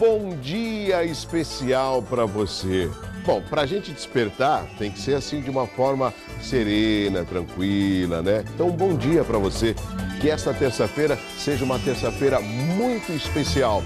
bom dia especial para você. Bom, para a gente despertar, tem que ser assim de uma forma serena, tranquila, né? Então, um bom dia para você. Que esta terça-feira seja uma terça-feira muito especial.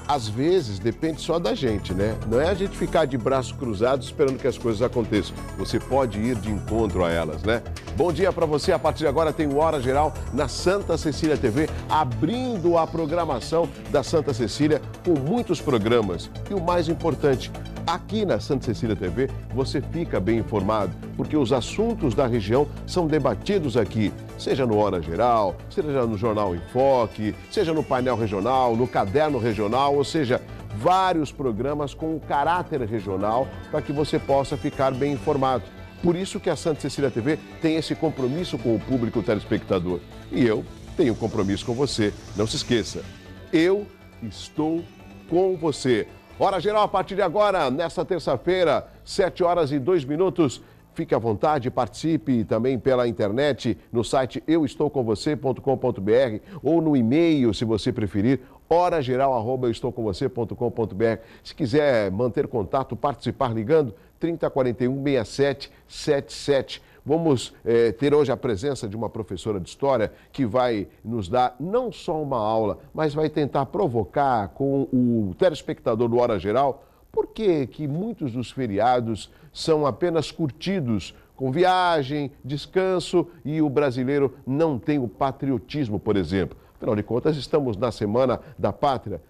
Às vezes, depende só da gente, né? Não é a gente ficar de braços cruzados esperando que as coisas aconteçam. Você pode ir de encontro a elas, né? Bom dia para você. A partir de agora tem o Hora Geral na Santa Cecília TV, abrindo a programação da Santa Cecília com muitos programas. E o mais importante, aqui na Santa Cecília TV, você fica bem informado, porque os assuntos da região são debatidos aqui, seja no Hora Geral, seja no Jornal em Foque, seja no painel regional, no caderno regional, ou seja, vários programas com um caráter regional para que você possa ficar bem informado. Por isso que a Santa Cecília TV tem esse compromisso com o público telespectador. E eu tenho compromisso com você. Não se esqueça, eu estou com você. Hora Geral a partir de agora, nesta terça-feira, 7h02. Fique à vontade, participe também pela internet, no site euestoucomvocê.com.br ou no e-mail, se você preferir, horageral@euestoucomvocê.com.br. Se quiser manter contato, participar ligando, 3041-6777. Vamos ter hoje a presença de uma professora de História que vai nos dar não só uma aula, mas vai tentar provocar com o telespectador do Hora Geral por que muitos dos feriados são apenas curtidos com viagem, descanso e o brasileiro não tem o patriotismo, por exemplo. Afinal de contas, estamos na Semana da Pátria.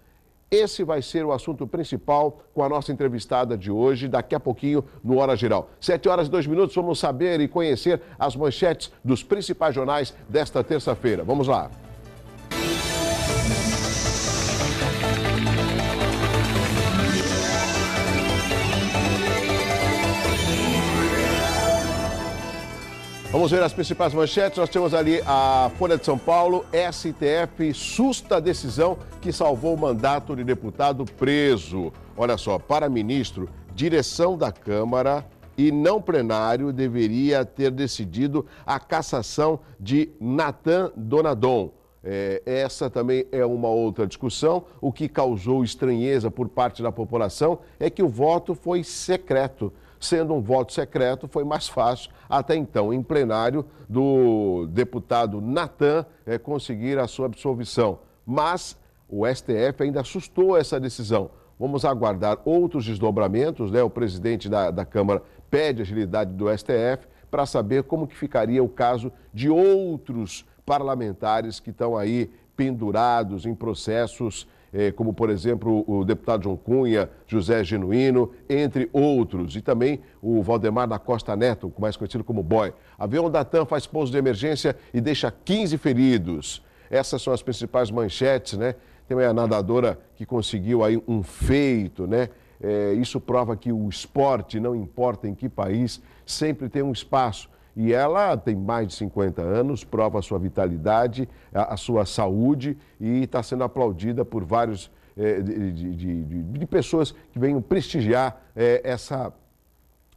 Esse vai ser o assunto principal com a nossa entrevistada de hoje, daqui a pouquinho no Hora Geral. 7h02, vamos saber e conhecer as manchetes dos principais jornais desta terça-feira. Vamos lá. Vamos ver as principais manchetes. Nós temos ali a Folha de São Paulo. STF susta a decisão que salvou o mandato de deputado preso. Olha só, para ministro, direção da Câmara e não plenário deveria ter decidido a cassação de Nathan Donadon. Essa também é uma outra discussão. O que causou estranheza por parte da população é que o voto foi secreto. Sendo um voto secreto, foi mais fácil, até então, em plenário, do deputado Nathan conseguir a sua absolvição. Mas o STF ainda assustou essa decisão. Vamos aguardar outros desdobramentos, né? O presidente da Câmara pede agilidade do STF para saber como que ficaria o caso de outros parlamentares que estão aí pendurados em processos como, por exemplo, o deputado João Cunha, José Genuíno, entre outros. E também o Valdemar da Costa Neto, mais conhecido como Boy. Avião da TAM faz pouso de emergência e deixa 15 feridos. Essas são as principais manchetes, né? Tem a nadadora que conseguiu aí um feito, né? Isso prova que o esporte, não importa em que país, sempre tem um espaço. E ela tem mais de 50 anos, prova a sua vitalidade, a sua saúde e está sendo aplaudida por vários de pessoas que venham prestigiar essa,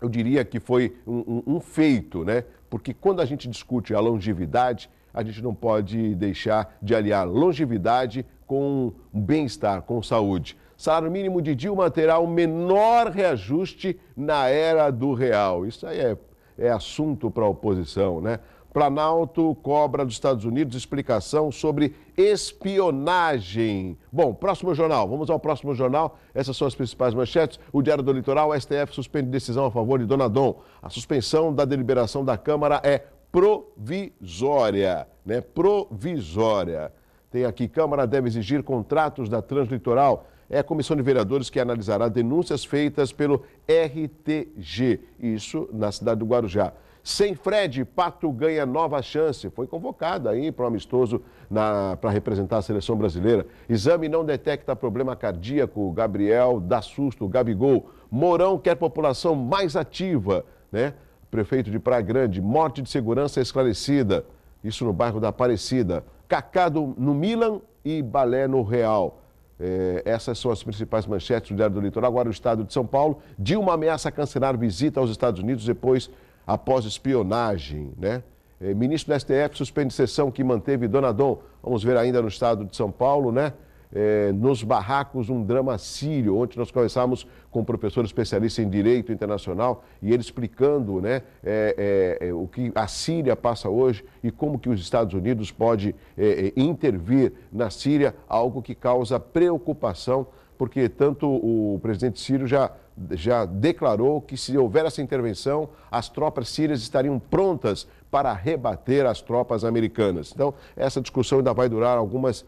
eu diria que foi um feito, né? Porque quando a gente discute a longevidade, a gente não pode deixar de aliar longevidade com bem-estar, com saúde. Salário mínimo de Dilma terá o menor reajuste na era do real. Isso aí é assunto para a oposição, né? Planalto cobra dos Estados Unidos explicação sobre espionagem. Bom, próximo jornal. Vamos ao próximo jornal. Essas são as principais manchetes. O Diário do Litoral, o STF suspende decisão a favor de Donadon. A suspensão da deliberação da Câmara é provisória, né? Provisória. Tem aqui, Câmara deve exigir contratos da Translitoral. É a comissão de vereadores que analisará denúncias feitas pelo RTG, isso na cidade do Guarujá. Sem Fred, Pato ganha nova chance. Foi convocado aí para um amistoso para representar a seleção brasileira. Exame não detecta problema cardíaco. Gabriel dá susto, Gabigol. Mourão quer população mais ativa, né? Prefeito de Praia Grande, morte de segurança esclarecida. Isso no bairro da Aparecida. Cacado no Milan e Balé no Real. Essas são as principais manchetes do Diário do Litoral. Agora o estado de São Paulo. Dilma ameaça cancelar visita aos Estados Unidos após espionagem, né? Ministro do STF suspende sessão que manteve Donadon. Vamos ver ainda no estado de São Paulo, né? Nos Barracos, um drama sírio. Ontem nós conversamos com um professor especialista em Direito Internacional e ele explicando, né, o que a Síria passa hoje e como que os Estados Unidos pode intervir na Síria, algo que causa preocupação, porque tanto o presidente sírio já declarou que, se houver essa intervenção, as tropas sírias estariam prontas para rebater as tropas americanas. Então, essa discussão ainda vai durar algumas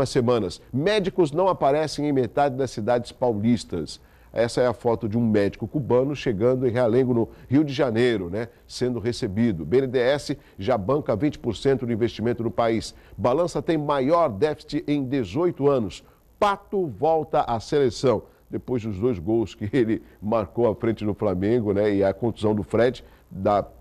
semanas. Médicos não aparecem em metade das cidades paulistas. Essa é a foto de um médico cubano chegando em Realengo, no Rio de Janeiro, né, sendo recebido. BNDES já banca 20% do investimento no país. Balança tem maior déficit em 18 anos. Pato volta à seleção. Depois dos 2 gols que ele marcou à frente do Flamengo, né, e a contusão do Fred,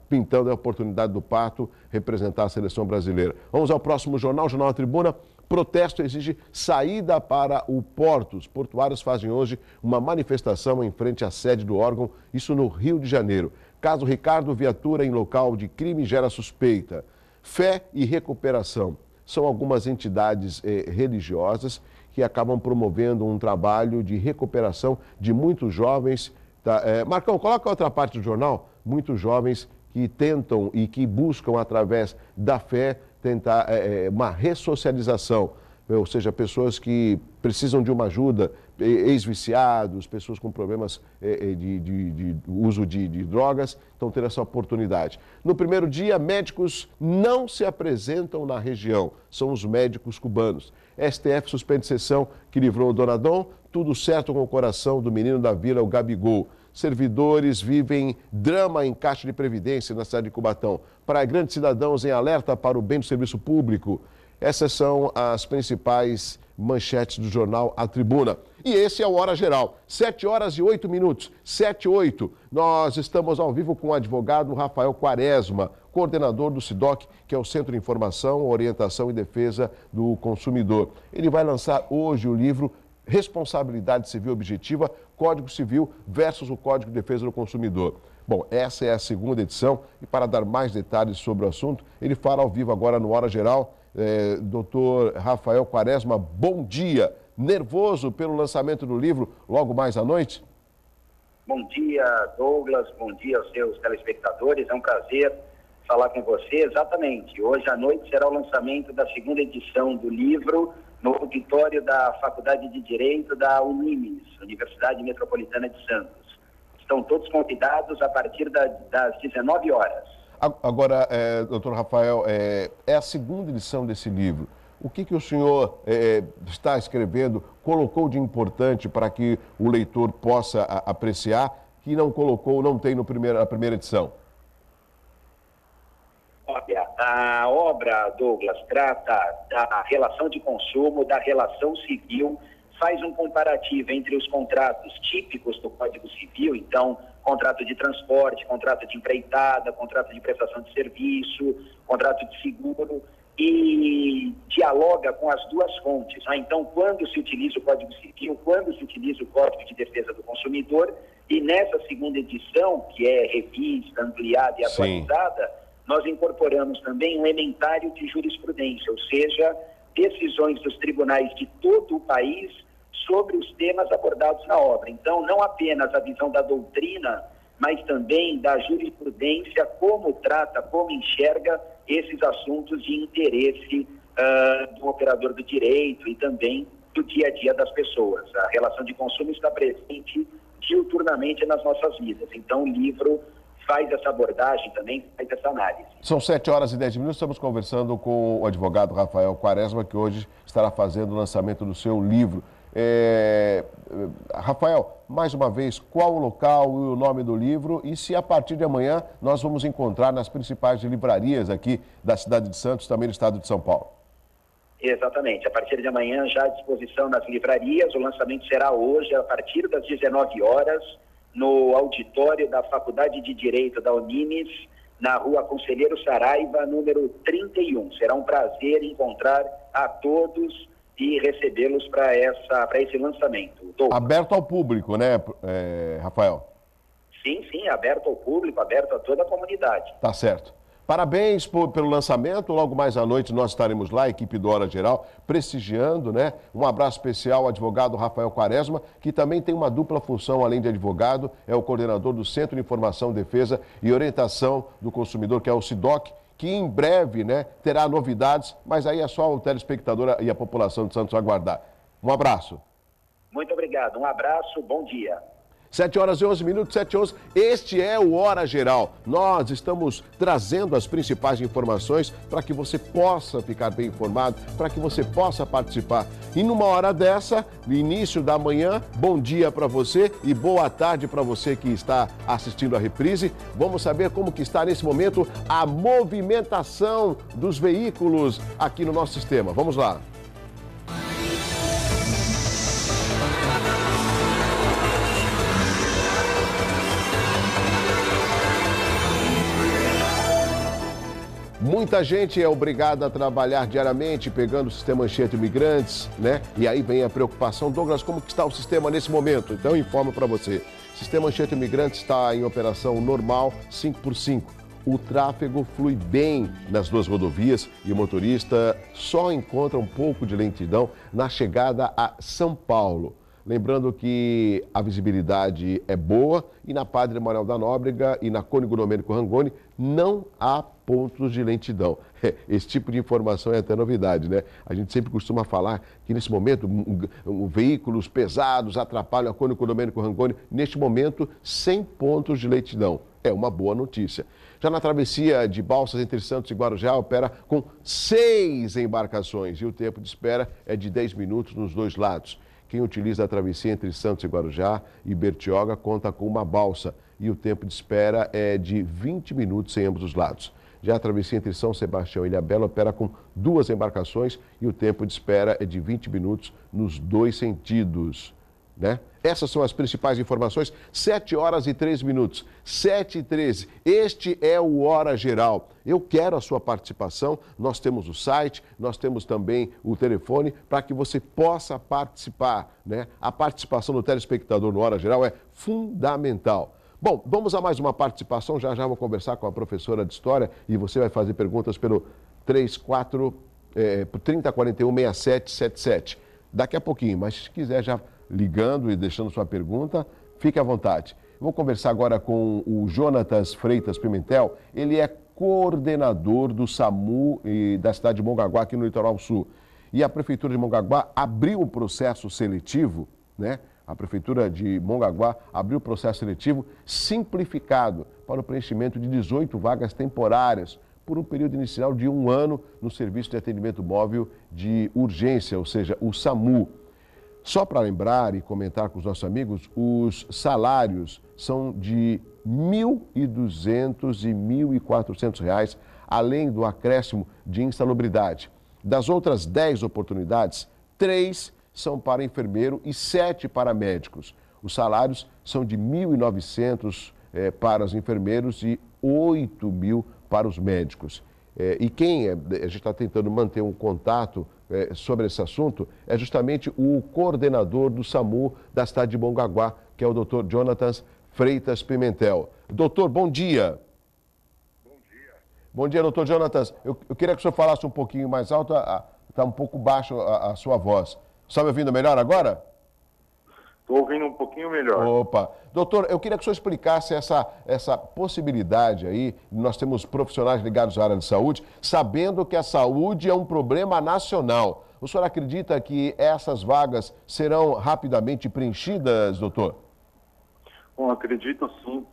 pintando a oportunidade do Pato representar a seleção brasileira. Vamos ao próximo jornal, Jornal A Tribuna. Protesto exige saída para o Porto. Os portuários fazem hoje uma manifestação em frente à sede do órgão, isso no Rio de Janeiro. Caso Ricardo, viatura em local de crime gera suspeita. Fé e recuperação. São algumas entidades religiosas que acabam promovendo um trabalho de recuperação de muitos jovens. Marcão, coloca a outra parte do jornal. Muitos jovens que tentam e que buscam, através da fé, tentar uma ressocialização. Ou seja, pessoas que precisam de uma ajuda, ex-viciados, pessoas com problemas de uso de drogas, estão tendo essa oportunidade. No primeiro dia, médicos não se apresentam na região, são os médicos cubanos. STF suspende sessão que livrou o Donadon, tudo certo com o coração do menino da vila, o Gabigol. Servidores vivem drama em caixa de previdência na cidade de Cubatão. Para grandes cidadãos em alerta para o bem do serviço público. Essas são as principais manchetes do jornal A Tribuna. E esse é o Hora Geral. 7h08. 7h08. Nós estamos ao vivo com o advogado Rafael Quaresma, coordenador do SIDOC, que é o Centro de Informação, Orientação e Defesa do Consumidor. Ele vai lançar hoje o livro Responsabilidade Civil Objetiva, Código Civil versus o Código de Defesa do Consumidor. Bom, essa é a segunda edição e, para dar mais detalhes sobre o assunto, ele fala ao vivo agora no Hora Geral. Doutor Rafael Quaresma, bom dia. Nervoso pelo lançamento do livro logo mais à noite? Bom dia, Douglas. Bom dia aos seus telespectadores. É um prazer falar com você. Exatamente. Hoje à noite será o lançamento da segunda edição do livro no auditório da Faculdade de Direito da Unimes, Universidade Metropolitana de Santos. Estão todos convidados a partir das 19 horas. Agora, doutor Rafael, é a segunda edição desse livro. O que o senhor está escrevendo, colocou de importante para que o leitor possa apreciar, que não colocou, não tem na primeira edição? Olha, a obra, Douglas, trata da relação de consumo, da relação civil, faz um comparativo entre os contratos típicos do Código Civil, então, contrato de transporte, contrato de empreitada, contrato de prestação de serviço, contrato de seguro, e dialoga com as duas fontes. Então, quando se utiliza o Código Civil, quando se utiliza o Código de Defesa do Consumidor, e nessa segunda edição, que é revista, ampliada e atualizada, nós incorporamos também um ementário de jurisprudência, ou seja, decisões dos tribunais de todo o país sobre os temas abordados na obra. Então, não apenas a visão da doutrina, mas também da jurisprudência, como trata, como enxerga esses assuntos de interesse do operador do direito e também do dia a dia das pessoas. A relação de consumo está presente diuturnamente nas nossas vidas. Então, o livro faz essa abordagem também, faz essa análise. São 7h10. Estamos conversando com o advogado Rafael Quaresma, que hoje estará fazendo o lançamento do seu livro. Rafael, mais uma vez, qual o local e o nome do livro e se a partir de amanhã nós vamos encontrar nas principais livrarias aqui da cidade de Santos, também do estado de São Paulo? Exatamente. A partir de amanhã já à disposição nas livrarias. O lançamento será hoje, a partir das 19 horas, no auditório da Faculdade de Direito da Unimes, na rua Conselheiro Saraiva, número 31. Será um prazer encontrar a todos e recebê-los para esse lançamento. Aberto ao público, né, Rafael? Sim, aberto ao público, aberto a toda a comunidade. Tá certo. Parabéns pelo lançamento. Logo mais à noite nós estaremos lá, a equipe do Hora Geral, prestigiando, né? Um abraço especial ao advogado Rafael Quaresma, que também tem uma dupla função, além de advogado, é o coordenador do Centro de Informação, Defesa e Orientação do Consumidor, que é o SIDOC, que em breve, né, terá novidades, mas aí é só o telespectador e a população de Santos aguardar. Um abraço. Muito obrigado. Um abraço, bom dia. 7 horas e 11 minutos, 7 e 11. Este é o Hora Geral. Nós estamos trazendo as principais informações para que você possa ficar bem informado, para que você possa participar. E numa hora dessa, no início da manhã, bom dia para você e boa tarde para você que está assistindo a reprise. Vamos saber como que está nesse momento a movimentação dos veículos aqui no nosso sistema. Vamos lá. Muita gente é obrigada a trabalhar diariamente, pegando o sistema Anchieta Imigrantes, né? E aí vem a preocupação. Douglas, como que está o sistema nesse momento? Então, eu informo para você. O sistema Anchieta Imigrantes está em operação normal, 5x5. O tráfego flui bem nas duas rodovias e o motorista só encontra um pouco de lentidão na chegada a São Paulo. Lembrando que a visibilidade é boa e na Padre Manuel da Nóbrega e na Cônigo Domênico Rangoni não há pontos de lentidão. Esse tipo de informação é até novidade, né? A gente sempre costuma falar que nesse momento veículos pesados atrapalham a Cônigo Domênico Rangoni. Neste momento, 100 pontos de lentidão. É uma boa notícia. Já na travessia de Balsas entre Santos e Guarujá, opera com 6 embarcações e o tempo de espera é de 10 minutos nos dois lados. Quem utiliza a travessia entre Santos e Guarujá e Bertioga conta com uma balsa e o tempo de espera é de 20 minutos em ambos os lados. Já a travessia entre São Sebastião e Ilhabela opera com 2 embarcações e o tempo de espera é de 20 minutos nos dois sentidos, né? Essas são as principais informações, 7 horas e 3 minutos, 7h13. Este é o Hora Geral. Eu quero a sua participação, nós temos o site, nós temos também o telefone para que você possa participar, né? A participação do telespectador no Hora Geral é fundamental. Bom, vamos a mais uma participação, já vou conversar com a professora de História e você vai fazer perguntas pelo 3041-6777. Daqui a pouquinho, mas se quiser já ligando e deixando sua pergunta, fique à vontade. Vou conversar agora com o Jonatas Freitas Pimentel, ele é coordenador do SAMU da cidade de Mongaguá, aqui no Litoral Sul. E a Prefeitura de Mongaguá abriu o processo seletivo, né? A Prefeitura de Mongaguá abriu o processo seletivo simplificado para o preenchimento de 18 vagas temporárias por um período inicial de 1 ano no Serviço de Atendimento Móvel de Urgência, ou seja, o SAMU. Só para lembrar e comentar com os nossos amigos, os salários são de R$ 1.200 e R$ 1.400, além do acréscimo de insalubridade. Das outras 10 oportunidades, 3 são para enfermeiro e 7 para médicos. Os salários são de R$ 1.900 para os enfermeiros e R$ 8.000 para os médicos. E quem a gente está tentando manter um contato sobre esse assunto é justamente o coordenador do SAMU da cidade de Mongaguá, que é o Dr. Jonatas Freitas Pimentel. Doutor, bom dia. Bom dia. Bom dia, doutor Jonatas. Eu queria que o senhor falasse um pouquinho mais alto, está um pouco baixo a sua voz. Está me ouvindo melhor agora? Estou ouvindo um pouquinho melhor. Opa. Doutor, eu queria que o senhor explicasse essa possibilidade aí. Nós temos profissionais ligados à área de saúde, sabendo que a saúde é um problema nacional. O senhor acredita que essas vagas serão rapidamente preenchidas, doutor? Bom, acredito sim.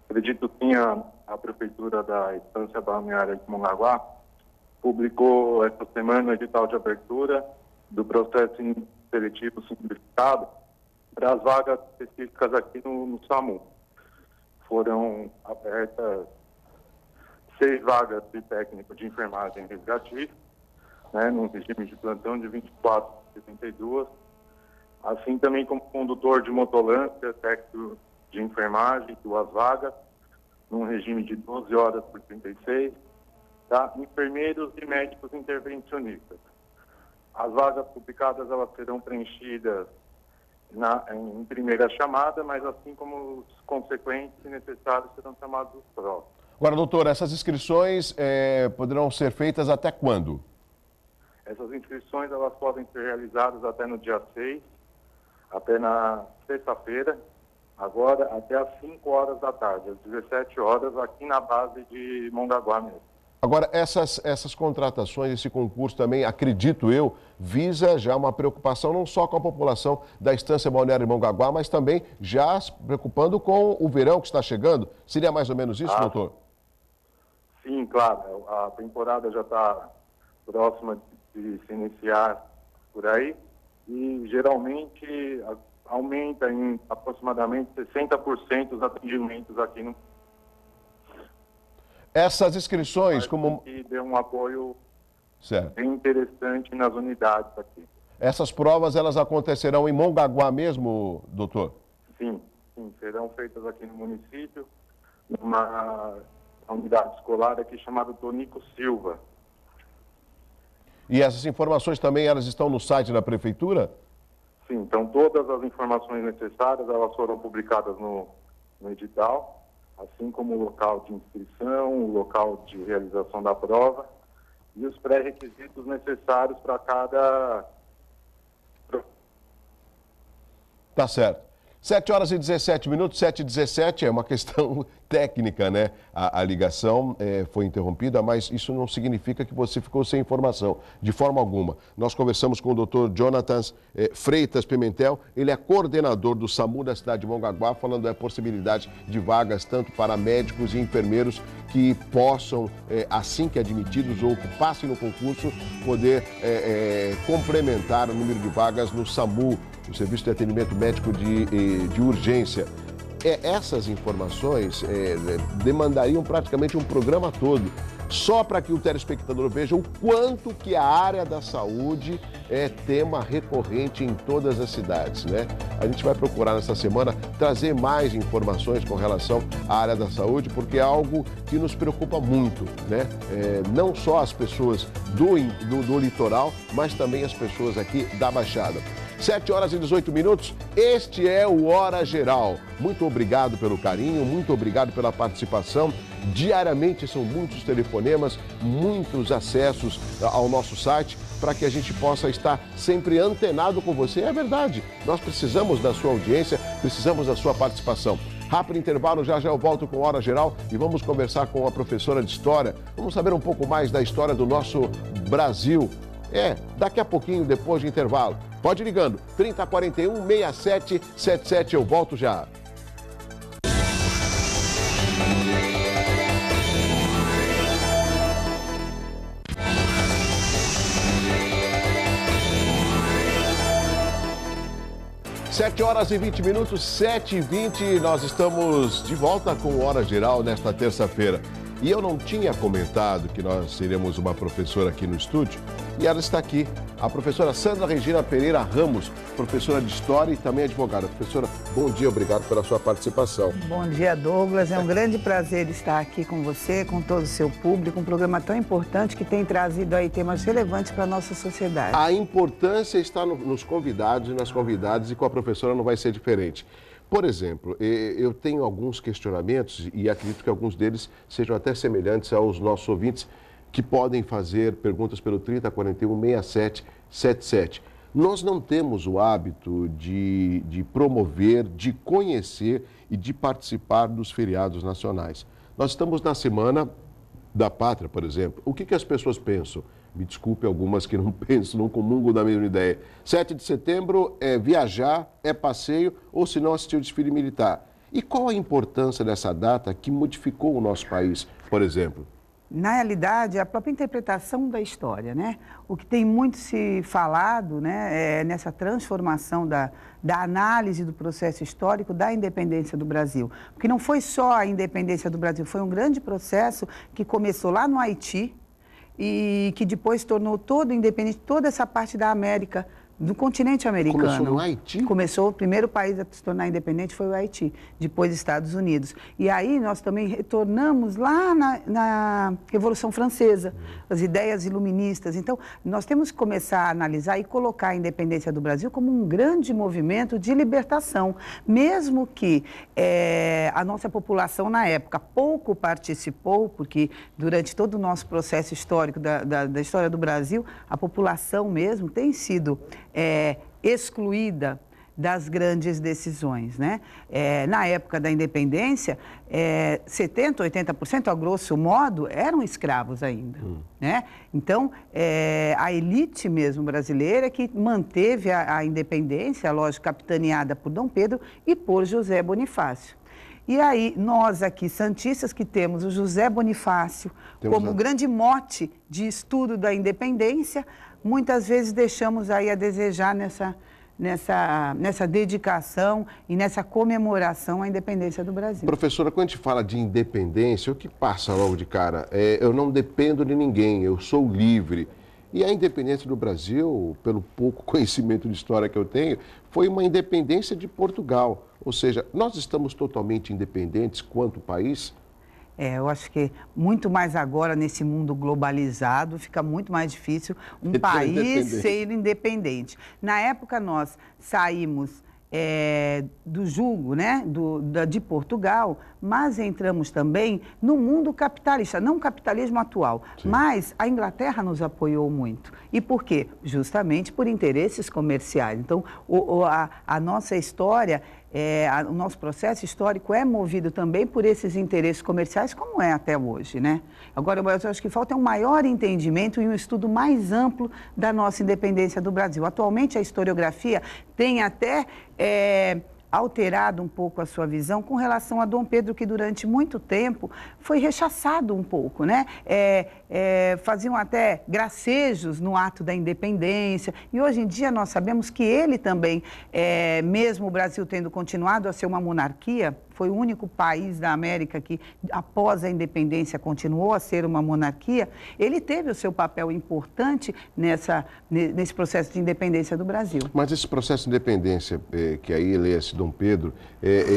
Acredito sim, a Prefeitura da Estância Balneária de Mongaguá publicou esta semana o edital de abertura do processo seletivo simplificado para as vagas específicas aqui no SAMU. Foram abertas 6 vagas de técnico de enfermagem resgativa, né, num regime de plantão de 24 a 72, assim também como condutor de motolância, técnico de enfermagem, 2 vagas, num regime de 12 horas por 36, tá? Enfermeiros e médicos intervencionistas. As vagas publicadas elas serão preenchidas em primeira chamada, mas assim como os consequentes e necessários serão chamados os próximos. Agora, doutor, essas inscrições poderão ser feitas até quando? Essas inscrições elas podem ser realizadas até no dia 6, até na sexta-feira, agora até às 5 horas da tarde, às 17 horas, aqui na base de Mongaguá mesmo. Agora, essas contratações, esse concurso também, acredito eu, visa já uma preocupação não só com a população da Estância Balneária de Mongaguá, mas também já se preocupando com o verão que está chegando. Seria mais ou menos isso, doutor? Sim, claro. A temporada já está próxima de se iniciar por aí e geralmente aumenta em aproximadamente 60% os atendimentos aqui no... Essas inscrições, como... que deu um apoio certo, bem interessante nas unidades aqui. Essas provas, elas acontecerão em Mongaguá mesmo, doutor? Sim, serão feitas aqui no município, numa unidade escolar aqui chamada Tonico Silva. E essas informações também, elas estão no site da prefeitura? Sim, então todas as informações necessárias, elas foram publicadas no edital, assim como o local de inscrição, o local de realização da prova e os pré-requisitos necessários para cada... Tá certo. 7 horas e 17 minutos, 7h17, é uma questão técnica, né? A ligação foi interrompida, mas isso não significa que você ficou sem informação, de forma alguma. Nós conversamos com o Dr. Jonathan Freitas Pimentel, ele é coordenador do SAMU da cidade de Mongaguá, falando da possibilidade de vagas tanto para médicos e enfermeiros que possam, assim que admitidos ou que passem no concurso, poder complementar o número de vagas no SAMU, o Serviço de Atendimento Médico de Urgência. Essas informações demandariam praticamente um programa todo, só para que o telespectador veja o quanto que a área da saúde é tema recorrente em todas as cidades, né? A gente vai procurar nessa semana trazer mais informações com relação à área da saúde, porque é algo que nos preocupa muito, né? Não só as pessoas do litoral, mas também as pessoas aqui da Baixada. 7 horas e 18 minutos, este é o Hora Geral. Muito obrigado pelo carinho, muito obrigado pela participação. Diariamente são muitos telefonemas, muitos acessos ao nosso site para que a gente possa estar sempre antenado com você. É verdade, nós precisamos da sua audiência, precisamos da sua participação. Rápido intervalo, já eu volto com Hora Geral e vamos conversar com a professora de História. Vamos saber um pouco mais da história do nosso Brasil. Daqui a pouquinho, depois de intervalo. Pode ir ligando, 3041-6777, eu volto já. Sete horas e 20 minutos, 7h20, nós estamos de volta com Hora Geral nesta terça-feira. E eu não tinha comentado que nós teremos uma professora aqui no estúdio, e ela está aqui, a professora Sandra Regina Pereira Ramos, professora de História e também advogada. Professora, bom dia, obrigado pela sua participação. Bom dia, Douglas. É um grande prazer estar aqui com você, com todo o seu público, um programa tão importante que tem trazido aí temas relevantes para a nossa sociedade. A importância está nos convidados e nas convidadas, e com a professora não vai ser diferente. Por exemplo, eu tenho alguns questionamentos e acredito que alguns deles sejam até semelhantes aos nossos ouvintes que podem fazer perguntas pelo 3041-6777. Nós não temos o hábito de promover, de conhecer e de participar dos feriados nacionais. Nós estamos na Semana da Pátria, por exemplo. O que as pessoas pensam? Me desculpe algumas que não pensam, não comungam da mesma ideia. 7 de setembro é viajar, é passeio ou se não assistir o desfile militar. E qual a importância dessa data que modificou o nosso país, por exemplo? Na realidade, é a própria interpretação da história, né? O que tem muito se falado, né, é nessa transformação da análise do processo histórico da independência do Brasil. Porque não foi só a independência do Brasil, foi um grande processo que começou lá no Haiti e que depois tornou todo independente, toda essa parte da América do continente americano. Começou no Haiti? Começou, o primeiro país a se tornar independente foi o Haiti, depois Estados Unidos. E aí nós também retornamos lá na Revolução Francesa, as ideias iluministas. Então, nós temos que começar a analisar e colocar a independência do Brasil como um grande movimento de libertação, mesmo que a nossa população na época pouco participou, porque durante todo o nosso processo histórico da história do Brasil, a população mesmo tem sido excluída das grandes decisões, né? Na época da independência, 70%, 80%, a grosso modo, eram escravos ainda, né? Então, a elite mesmo brasileira que manteve a independência, lógico, capitaneada por Dom Pedro e por José Bonifácio. E aí, nós aqui, santistas, que temos o José Bonifácio como grande mote de estudo da independência, muitas vezes deixamos aí a desejar nessa dedicação e nessa comemoração à independência do Brasil. Professora, quando a gente fala de independência, o que passa logo de cara? Eu não dependo de ninguém, eu sou livre. E a independência do Brasil, pelo pouco conhecimento de história que eu tenho, foi uma independência de Portugal. Ou seja, nós estamos totalmente independentes quanto país? Eu acho que muito mais agora, nesse mundo globalizado, fica muito mais difícil um país ser independente. Na época, nós saímos do jugo, né, de Portugal, mas entramos também no mundo capitalista, não o capitalismo atual, sim, mas a Inglaterra nos apoiou muito. E por quê? Justamente por interesses comerciais. Então, a nossa história, o nosso processo histórico é movido também por esses interesses comerciais, como é até hoje, né? Agora, eu acho que falta um maior entendimento e um estudo mais amplo da nossa independência do Brasil. Atualmente, a historiografia tem até alterado um pouco a sua visão com relação a Dom Pedro, que durante muito tempo foi rechaçado um pouco, né? Faziam até gracejos no ato da independência, e hoje em dia nós sabemos que ele também, mesmo o Brasil tendo continuado a ser uma monarquia, foi o único país da América que, após a independência, continuou a ser uma monarquia, ele teve o seu papel importante nesse processo de independência do Brasil. Mas esse processo de independência, que aí lê-se Dom Pedro,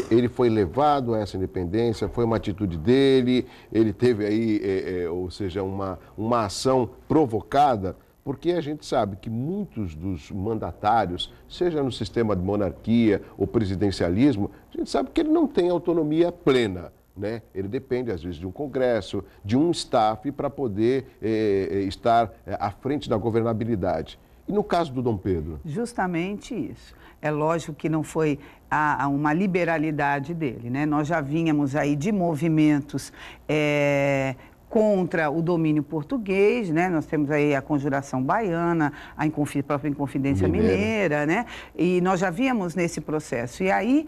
ele foi levado a essa independência, foi uma atitude dele, ele teve aí, ou seja, uma ação provocada, porque a gente sabe que muitos dos mandatários, seja no sistema de monarquia ou presidencialismo, a gente sabe que ele não tem autonomia plena, né? Ele depende, às vezes, de um congresso, de um staff para poder estar à frente da governabilidade. E no caso do Dom Pedro? Justamente isso. É lógico que não foi uma liberalidade dele, né? Nós já vínhamos aí de movimentos contra o domínio português, né? Nós temos aí a Conjuração Baiana, a própria Inconfidência Mineira, né? E nós já víamos nesse processo. E aí,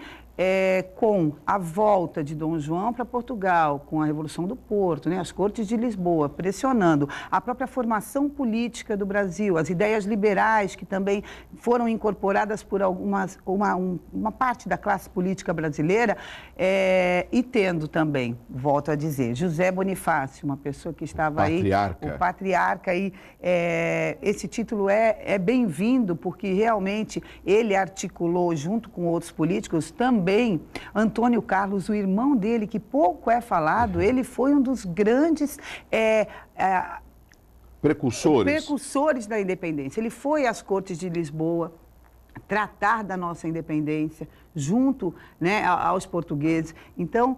com a volta de Dom João para Portugal, com a Revolução do Porto, né? As Cortes de Lisboa, pressionando a própria formação política do Brasil, as ideias liberais que também foram incorporadas por uma parte da classe política brasileira, e tendo também, volto a dizer, José Bonifácio, uma pessoa que estava aí, o patriarca, e esse título é bem-vindo, porque realmente ele articulou, junto com outros políticos, também Antônio Carlos, o irmão dele, que pouco é falado, ele foi um dos grandes precursores da independência. Ele foi às Cortes de Lisboa tratar da nossa independência, junto, né, aos portugueses. Então,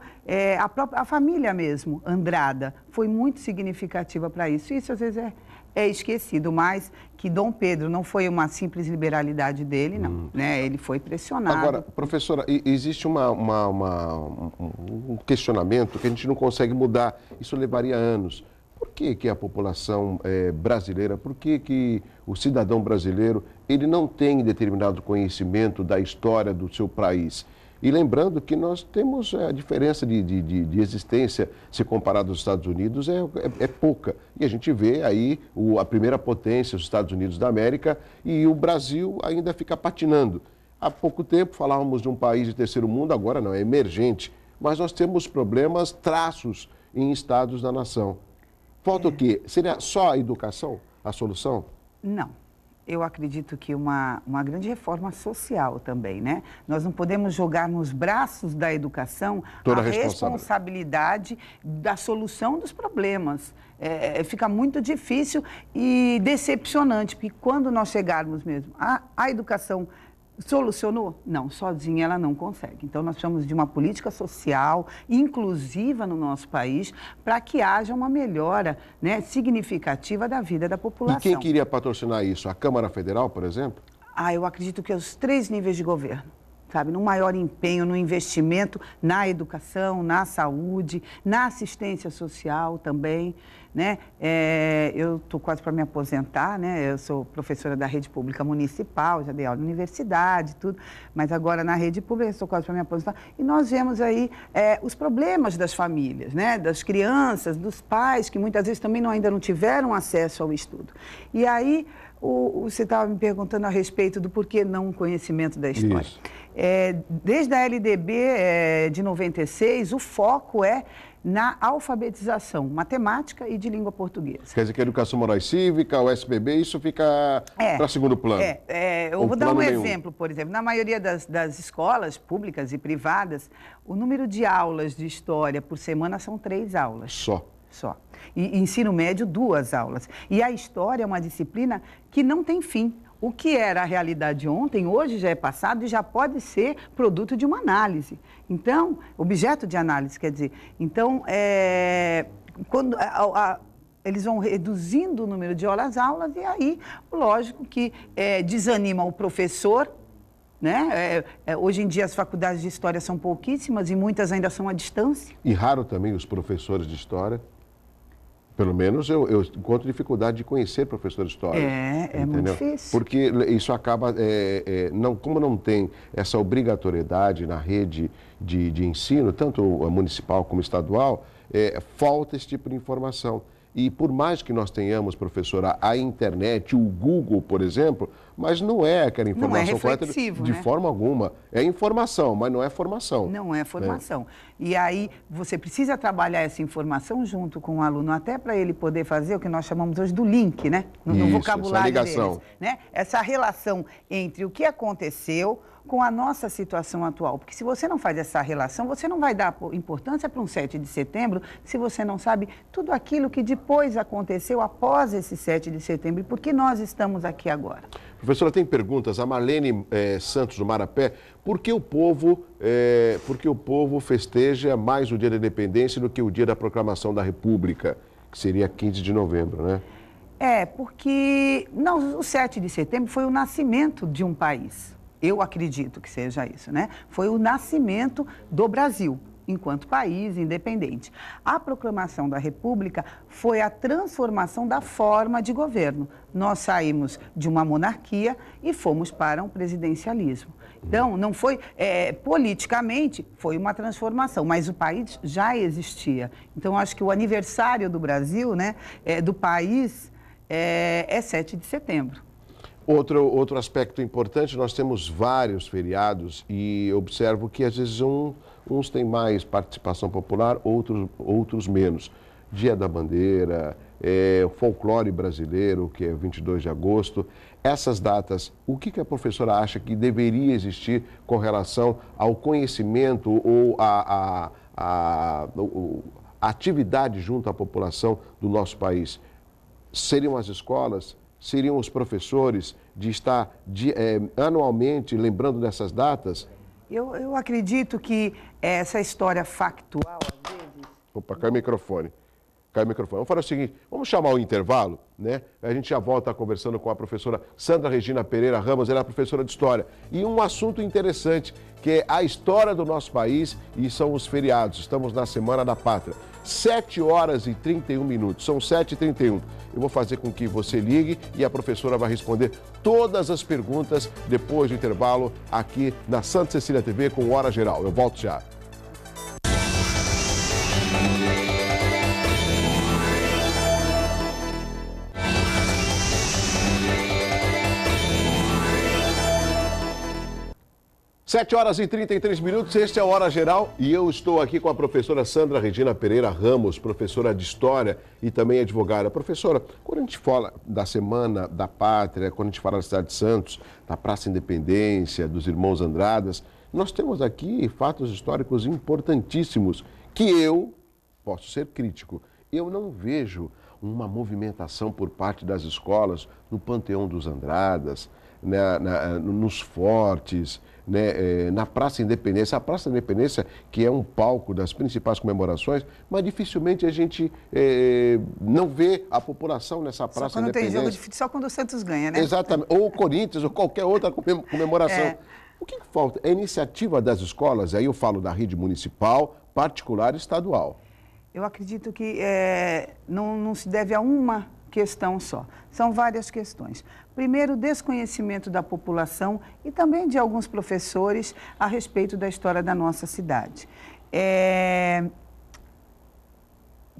a família mesmo, Andrada, foi muito significativa para isso. Isso, às vezes, é esquecido, mas que Dom Pedro não foi uma simples liberalidade dele, não, né? Ele foi pressionado. Agora, professora, existe um questionamento que a gente não consegue mudar, isso levaria anos. Por que a população brasileira, por que o cidadão brasileiro, ele não tem determinado conhecimento da história do seu país? E lembrando que nós temos a diferença de existência, se comparado aos Estados Unidos, é pouca. E a gente vê aí a primeira potência, os Estados Unidos da América, e o Brasil ainda fica patinando. Há pouco tempo falávamos de um país de terceiro mundo, agora não, é emergente. Mas nós temos problemas, traços em estados da nação. Falta o quê? Seria só a educação a solução? Não. Eu acredito que uma grande reforma social também, né? Nós não podemos jogar nos braços da educação toda a responsabilidade da solução dos problemas. Fica muito difícil e decepcionante, porque quando nós chegarmos mesmo, a educação solucionou? Não, sozinha ela não consegue. Então, nós precisamos de uma política social inclusiva no nosso país para que haja uma melhora, né, significativa da vida da população. E quem queria patrocinar isso? A Câmara Federal, por exemplo? Eu acredito que os 3 níveis de governo, sabe, no maior empenho, no investimento na educação, na saúde, na assistência social também, né? Eu estou quase para me aposentar, né? Eu sou professora da rede pública municipal, já dei aula na universidade, tudo, mas agora na rede pública estou quase para me aposentar. E nós vemos aí os problemas das famílias, né? Das crianças, dos pais, que muitas vezes também ainda não tiveram acesso ao estudo. E aí, você estava me perguntando a respeito do porquê não conhecimento da história. Isso. Desde a LDB de 96, o foco é na alfabetização matemática e de língua portuguesa. Quer dizer que a educação moral e cívica, o SBB, isso fica para segundo plano? Eu vou dar um exemplo, por exemplo. Na maioria das escolas públicas e privadas, o número de aulas de história por semana são 3 aulas. Só. E ensino médio, 2 aulas. E a história é uma disciplina que não tem fim. O que era a realidade ontem, hoje já é passado e já pode ser produto de uma análise. Então, objeto de análise, quer dizer. Então, quando eles vão reduzindo o número de horas-aulas e aí, lógico que desanima o professor, né? Hoje em dia as faculdades de história são pouquíssimas e muitas ainda são à distância. E raro também os professores de história. Pelo menos eu encontro dificuldade de conhecer professor de história. É muito difícil. Porque isso acaba, como não tem essa obrigatoriedade na rede de ensino, tanto municipal como estadual, falta esse tipo de informação. E por mais que nós tenhamos, professora, a internet, o Google, por exemplo, mas não é aquela informação correta de forma alguma. É informação, mas não é formação. Não é formação. E aí você precisa trabalhar essa informação junto com o aluno, até para ele poder fazer o que nós chamamos hoje do link, né? No vocabulário deles, né? Essa relação entre o que aconteceu com a nossa situação atual. Porque se você não faz essa relação, você não vai dar importância para um 7 de setembro se você não sabe tudo aquilo que depois aconteceu após esse 7 de setembro. E por que nós estamos aqui agora? Professora, tem perguntas. A Marlene Santos, do Marapé, por que o povo festeja mais o Dia da Independência do que o Dia da Proclamação da República, que seria 15 de novembro, né? Porque o 7 de setembro foi o nascimento de um país. Eu acredito que seja isso, né? Foi o nascimento do Brasil, enquanto país independente. A proclamação da República foi a transformação da forma de governo. Nós saímos de uma monarquia e fomos para um presidencialismo. Então, não foi, politicamente, foi uma transformação, mas o país já existia. Então, acho que o aniversário do Brasil, né, do país, é 7 de setembro. Outro aspecto importante, nós temos vários feriados e observo que às vezes uns têm mais participação popular, outros menos. Dia da Bandeira, o folclore brasileiro, que é 22 de agosto. Essas datas, o que a professora acha que deveria existir com relação ao conhecimento ou a atividade junto à população do nosso país? Seriam as escolas? Seriam os professores de estar anualmente lembrando dessas datas? Eu acredito que essa história factual, às vezes... Opa, cai o microfone. Vamos fazer o seguinte, vamos chamar o intervalo, né? A gente já volta conversando com a professora Sandra Regina Pereira Ramos, ela é professora de História. E um assunto interessante, que é a história do nosso país e são os feriados. Estamos na Semana da Pátria. 7 horas e 31 minutos, são 7h31. Eu vou fazer com que você ligue e a professora vai responder todas as perguntas depois do intervalo aqui na Santa Cecília TV com Hora Geral. Eu volto já. 7h33, este é o Hora Geral e eu estou aqui com a professora Sandra Regina Pereira Ramos, professora de História e também advogada. Professora, quando a gente fala da Semana da Pátria, quando a gente fala da cidade de Santos, da Praça Independência, dos Irmãos Andradas, nós temos aqui fatos históricos importantíssimos que eu posso ser crítico. Eu não vejo uma movimentação por parte das escolas no Panteão dos Andradas, nos fortes, na Praça Independência. A Praça Independência, que é um palco das principais comemorações, mas dificilmente a gente não vê a população nessa Praça Só quando Independência. tem jogo de futebol, só quando o Santos ganha, né? Exatamente, ou o Corinthians, ou qualquer outra comemoração. O que falta? É a iniciativa das escolas, aí eu falo da rede municipal, particular e estadual. Eu acredito que não se deve a uma questão só. São várias questões. Primeiro, o desconhecimento da população e também de alguns professores a respeito da história da nossa cidade.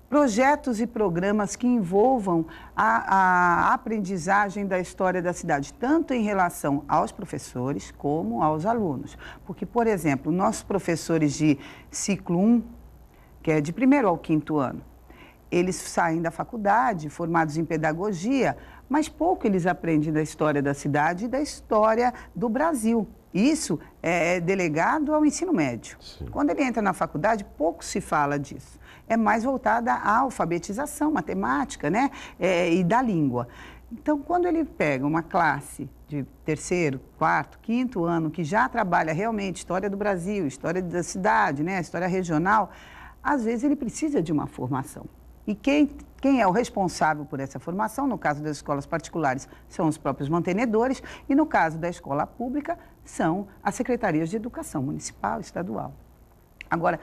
Projetos e programas que envolvam a aprendizagem da história da cidade, tanto em relação aos professores como aos alunos. Porque, por exemplo, nossos professores de ciclo 1, que é de 1º ao 5º ano, eles saem da faculdade, formados em pedagogia, mas pouco eles aprendem da história da cidade e da história do Brasil. Isso é delegado ao ensino médio. Sim. Quando ele entra na faculdade, pouco se fala disso. É mais voltada à alfabetização, matemática, né? E da língua. Então, quando ele pega uma classe de 3º, 4º, 5º ano, que já trabalha realmente história do Brasil, história da cidade, né? História regional, às vezes ele precisa de uma formação. E quem é o responsável por essa formação, no caso das escolas particulares, são os próprios mantenedores, e no caso da escola pública, são as secretarias de educação municipal, estadual. Agora,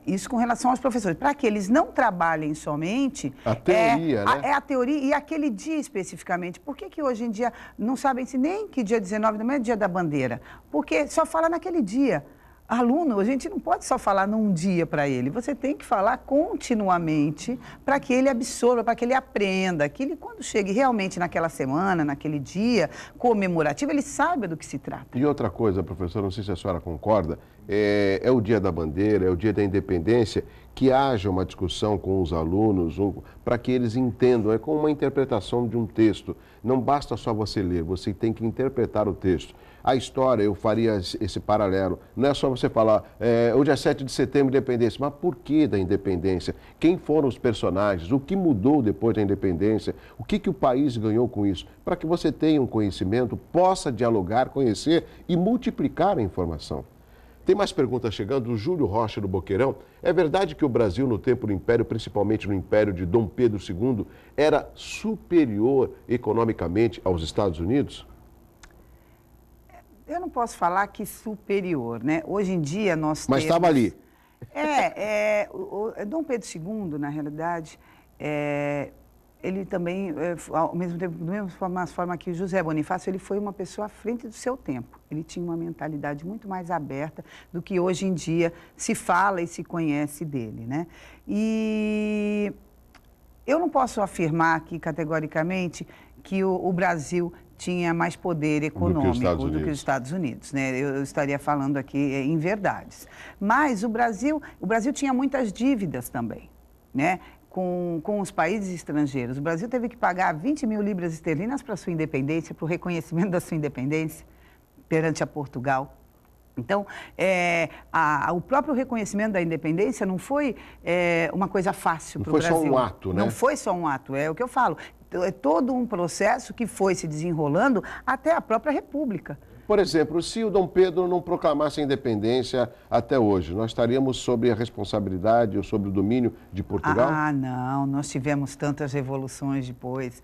isso com relação aos professores, para que eles não trabalhem somente... A teoria, né? É a teoria e aquele dia especificamente. Por que hoje em dia não sabem-se nem que dia 19 não é dia da bandeira? Porque só fala naquele dia. Aluno, a gente não pode só falar num dia para ele, você tem que falar continuamente para que ele absorva, para que ele aprenda, que ele, quando chegue realmente naquela semana, naquele dia comemorativo, ele saiba do que se trata. E outra coisa, professor, não sei se a senhora concorda, é o dia da bandeira, é o dia da independência, que haja uma discussão com os alunos, para que eles entendam, é como uma interpretação de um texto. Não basta só você ler, você tem que interpretar o texto. A história, eu faria esse paralelo, não é só você falar, hoje é 7 de setembro, independência, mas por que da independência? Quem foram os personagens? O que mudou depois da independência? O que o país ganhou com isso? Para que você tenha um conhecimento, possa dialogar, conhecer e multiplicar a informação. Tem mais perguntas chegando, o Júlio Rocha do Boqueirão. É verdade que o Brasil, no tempo do Império, principalmente no Império de Dom Pedro II, era superior economicamente aos Estados Unidos? Eu não posso falar que superior, né? Hoje em dia nós temos... Mas estava ali. Dom Pedro II, na realidade, ele também, ao mesmo tempo, da mesma forma que o José Bonifácio, ele foi uma pessoa à frente do seu tempo. Ele tinha uma mentalidade muito mais aberta do que hoje em dia se fala e se conhece dele, né? E eu não posso afirmar aqui categoricamente que o Brasil tinha mais poder econômico do que os Estados Unidos, né? Eu estaria falando aqui em verdades. Mas o Brasil tinha muitas dívidas também, né? Com os países estrangeiros. O Brasil teve que pagar 20 mil libras esterlinas para a sua independência, para o reconhecimento da sua independência perante a Portugal. Então, o próprio reconhecimento da independência não foi uma coisa fácil para o Brasil. Não foi só um ato, né? Não foi só um ato, é o que eu falo. É todo um processo que foi se desenrolando até a própria República. Por exemplo, se o Dom Pedro não proclamasse a independência até hoje, nós estaríamos sob a responsabilidade ou sob o domínio de Portugal? Ah, não, nós tivemos tantas revoluções depois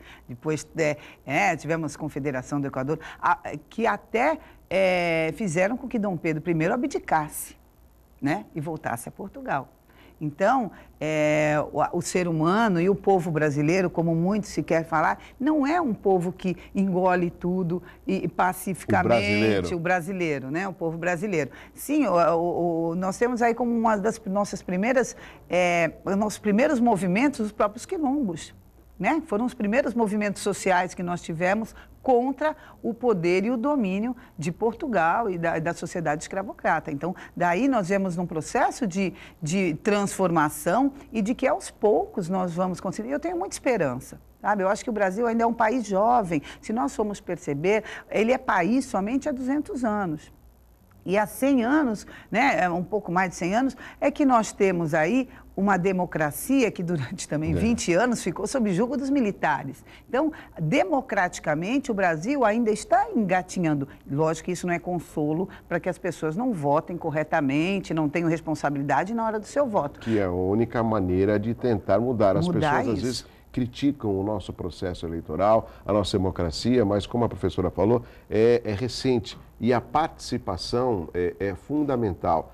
tivemos Confederação do Equador, que até fizeram com que Dom Pedro I abdicasse, né, e voltasse a Portugal. Então, o ser humano e o povo brasileiro, como muito se quer falar, não é um povo que engole tudo e pacificamente, o brasileiro, né? O povo brasileiro. Sim, nós temos aí como uma das nossos primeiros movimentos os próprios quilombos. né? Foram os primeiros movimentos sociais que nós tivemos contra o poder e o domínio de Portugal e da sociedade escravocrata. Então, daí nós vemos num processo de transformação e de que aos poucos nós vamos conseguir. Eu tenho muita esperança. Sabe? Eu acho que o Brasil ainda é um país jovem. Se nós formos perceber, ele é país somente há 200 anos. E há 100 anos, né, um pouco mais de 100 anos, é que nós temos aí uma democracia que durante também 20 anos ficou sob jugo dos militares. Então, democraticamente, o Brasil ainda está engatinhando. Lógico que isso não é consolo para que as pessoas não votem corretamente, não tenham responsabilidade na hora do seu voto. Que é a única maneira de tentar mudar. As pessoas, isso. às vezes, criticam o nosso processo eleitoral, a nossa democracia, mas, como a professora falou, é recente e a participação é fundamental.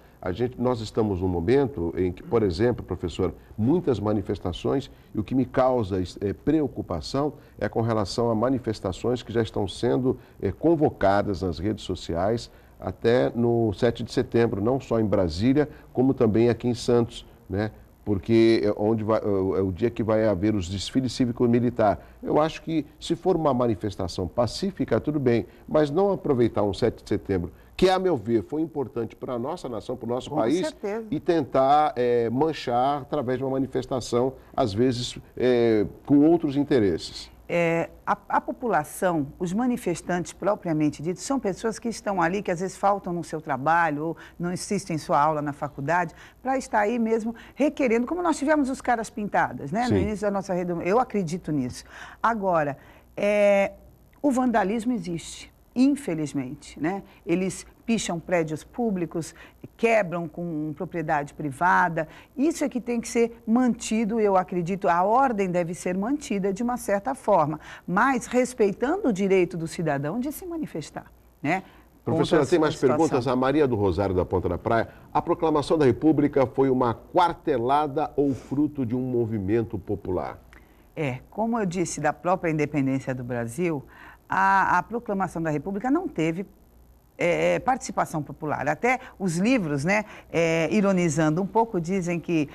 Nós estamos num momento em que, por exemplo, professor, muitas manifestações, e o que me causa preocupação é com relação a manifestações que já estão sendo convocadas nas redes sociais até no 7 de setembro, não só em Brasília, como também aqui em Santos, né? Porque é o dia que vai haver os desfiles cívico-militar. Eu acho que, se for uma manifestação pacífica, tudo bem, mas não aproveitar um 7 de setembro, que, a meu ver, foi importante para a nossa nação, para o nosso país, certeza. E tentar manchar através de uma manifestação, às vezes, com outros interesses. A população, os manifestantes propriamente ditos, são pessoas que estão ali, que às vezes faltam no seu trabalho ou não assistem sua aula na faculdade, para estar aí mesmo requerendo, como nós tivemos os caras pintadas, né? No início da nossa rede. Eu acredito nisso. Agora, o vandalismo existe, infelizmente, né? Eles picham prédios públicos, quebram com propriedade privada. Isso é que tem que ser mantido, eu acredito, a ordem deve ser mantida de uma certa forma, mas respeitando o direito do cidadão de se manifestar, né? Professora, tem mais perguntas? A Maria do Rosário, da Ponta da Praia. A proclamação da República foi uma quartelada ou fruto de um movimento popular? Como eu disse, da própria independência do Brasil, a proclamação da República não teve participação popular. Até os livros, né, ironizando um pouco, dizem que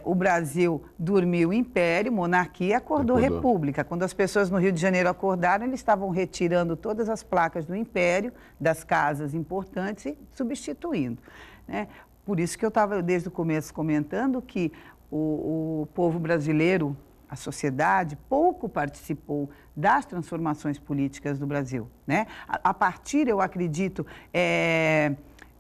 o Brasil dormiu império, monarquia, acordou república. Quando as pessoas no Rio de Janeiro acordaram, eles estavam retirando todas as placas do império, das casas importantes e substituindo, né? Por isso que eu estava desde o começo comentando que o povo brasileiro, a sociedade, pouco participou das transformações políticas do Brasil, né? A partir, eu acredito,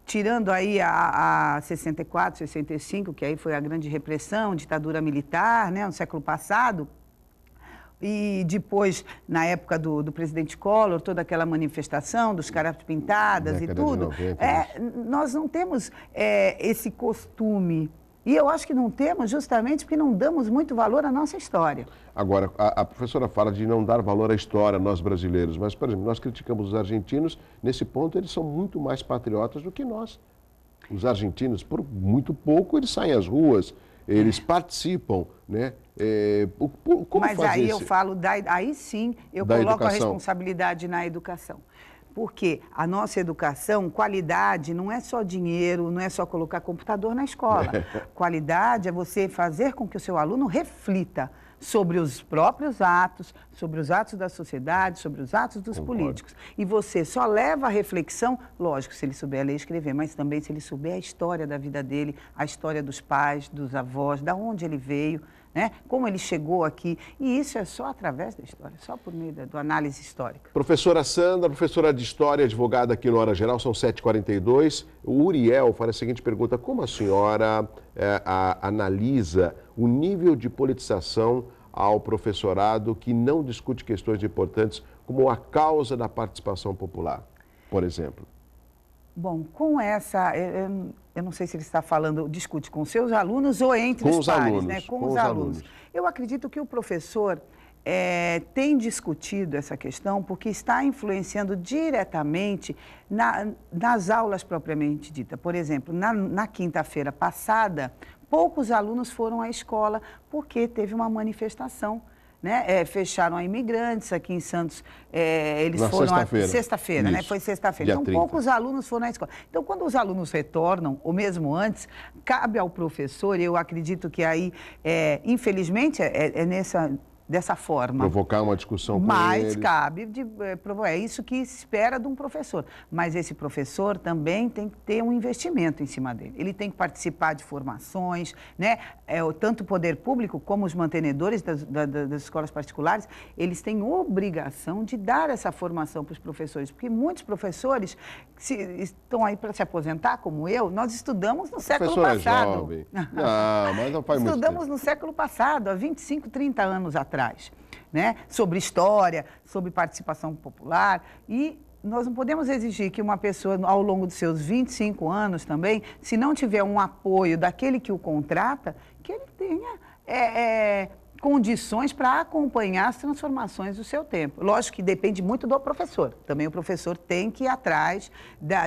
tirando aí a 64, 65, que aí foi a grande repressão, ditadura militar, né, no século passado, e depois, na época do presidente Collor, toda aquela manifestação dos caras pintadas e tudo, 90, nós não temos esse costume. E eu acho que não temos justamente porque não damos muito valor à nossa história. Agora, a professora fala de não dar valor à história, nós brasileiros, mas, por exemplo, nós criticamos os argentinos, nesse ponto eles são muito mais patriotas do que nós. Os argentinos, por muito pouco, eles saem às ruas, eles participam, né? Como mas aí eu falo, aí sim, eu coloco a responsabilidade na educação. Porque a nossa educação, qualidade, não é só dinheiro, não é só colocar computador na escola. Qualidade é você fazer com que o seu aluno reflita sobre os próprios atos, sobre os atos da sociedade, sobre os atos dos políticos. E você só leva a reflexão, lógico, se ele souber ler e escrever, mas também se ele souber a história da vida dele, a história dos pais, dos avós, da onde ele veio, né? Como ele chegou aqui. E isso é só através da história, só por meio da análise histórica. Professora Sandra, professora de História, advogada aqui no Hora Geral, são 7h42. O Uriel faz a seguinte pergunta: como a senhora analisa o nível de politização ao professorado que não discute questões importantes como a causa da participação popular, por exemplo? Bom, com essa, eu não sei se ele está falando, discute com seus alunos ou entre os pares, alunos, né? Com os alunos. Eu acredito que o professor tem discutido essa questão porque está influenciando diretamente nas aulas propriamente dita. Por exemplo, na quinta-feira passada, poucos alunos foram à escola porque teve uma manifestação, né? Fecharam a imigrantes aqui em Santos, eles foram sexta-feira, né? Foi sexta-feira. Então, 30. Poucos alunos foram à escola. Então, quando os alunos retornam, ou mesmo antes, cabe ao professor, eu acredito que aí, infelizmente, dessa forma. Provocar uma discussão com Mas eles. cabe, é isso que se espera de um professor. Mas esse professor também tem que ter um investimento em cima dele. Ele tem que participar de formações, né? Tanto o poder público como os mantenedores das escolas particulares, eles têm obrigação de dar essa formação para os professores, porque muitos professores estão aí para se aposentar, como eu, nós estudamos no século passado. É jovem. Não, mas não faz muito tempo. Estudamos no século passado, há 25, 30 anos atrás, né? Sobre história, sobre participação popular, e nós não podemos exigir que uma pessoa, ao longo dos seus 25 anos também, se não tiver um apoio daquele que o contrata, que ele tenha condições para acompanhar as transformações do seu tempo. Lógico que depende muito do professor. Também o professor tem que ir atrás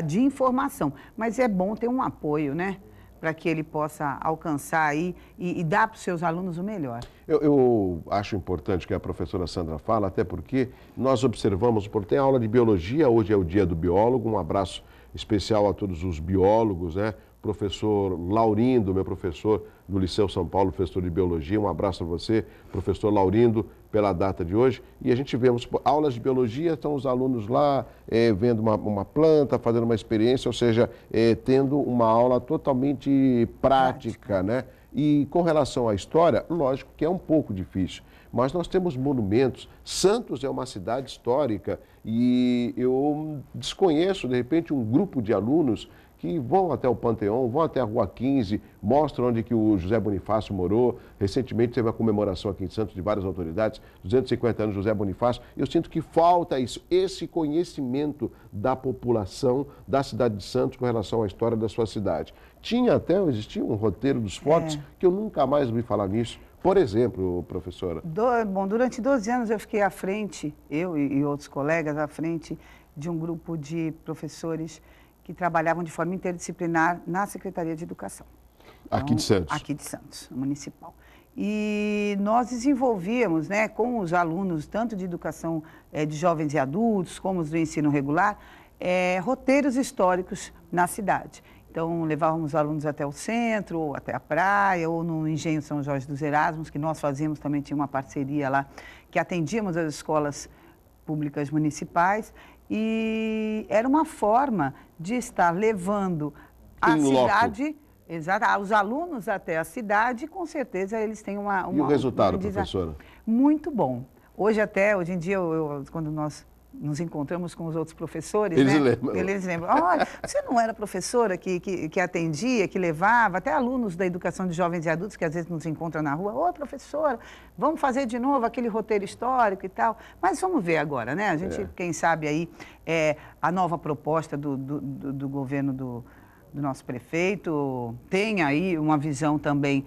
de informação, mas é bom ter um apoio, né? Para que ele possa alcançar aí e dar para os seus alunos o melhor. Eu acho importante que a professora Sandra fala, até porque nós observamos, tem aula de biologia, hoje é o dia do biólogo, um abraço especial a todos os biólogos, né? Professor Laurindo, meu professor do Liceu São Paulo, professor de biologia, um abraço a você, professor Laurindo, pela data de hoje. E a gente vemos aulas de biologia, estão os alunos lá vendo uma planta, fazendo uma experiência, ou seja, tendo uma aula totalmente prática, né? E com relação à história, lógico que é um pouco difícil, mas nós temos monumentos. Santos é uma cidade histórica e eu desconheço, de repente, um grupo de alunos que vão até o Panteão, vão até a Rua 15, mostram onde que o José Bonifácio morou. Recentemente teve a comemoração aqui em Santos de várias autoridades, 250 anos de José Bonifácio. Eu sinto que falta isso, esse conhecimento da população da cidade de Santos com relação à história da sua cidade. Existia um roteiro dos fortes que eu nunca mais ouvi falar nisso. Por exemplo, professora. Durante 12 anos eu fiquei à frente, eu e outros colegas, à frente de um grupo de professores que trabalhavam de forma interdisciplinar na Secretaria de Educação. Então, aqui de Santos? Aqui de Santos, municipal. E nós desenvolvíamos, né, com os alunos, tanto de educação de jovens e adultos, como os do ensino regular, roteiros históricos na cidade. Então, levávamos alunos até o centro, ou até a praia, ou no Engenho São Jorge dos Erasmos, que nós fazíamos, também tinha uma parceria lá, que atendíamos as escolas públicas municipais. E era uma forma de estar levando a cidade, os alunos até a cidade, e com certeza eles têm uma... E o resultado, professora? Muito bom. Hoje em dia, quando nós nos encontramos com os outros professores, eles né? lembram. Eles lembram. Olha, você não era professora que atendia, que levava, até alunos da educação de jovens e adultos que às vezes nos encontram na rua. Ô, professora, vamos fazer de novo aquele roteiro histórico e tal. Mas vamos ver agora, né? A gente, quem sabe aí, a nova proposta do governo do nosso prefeito tem aí uma visão também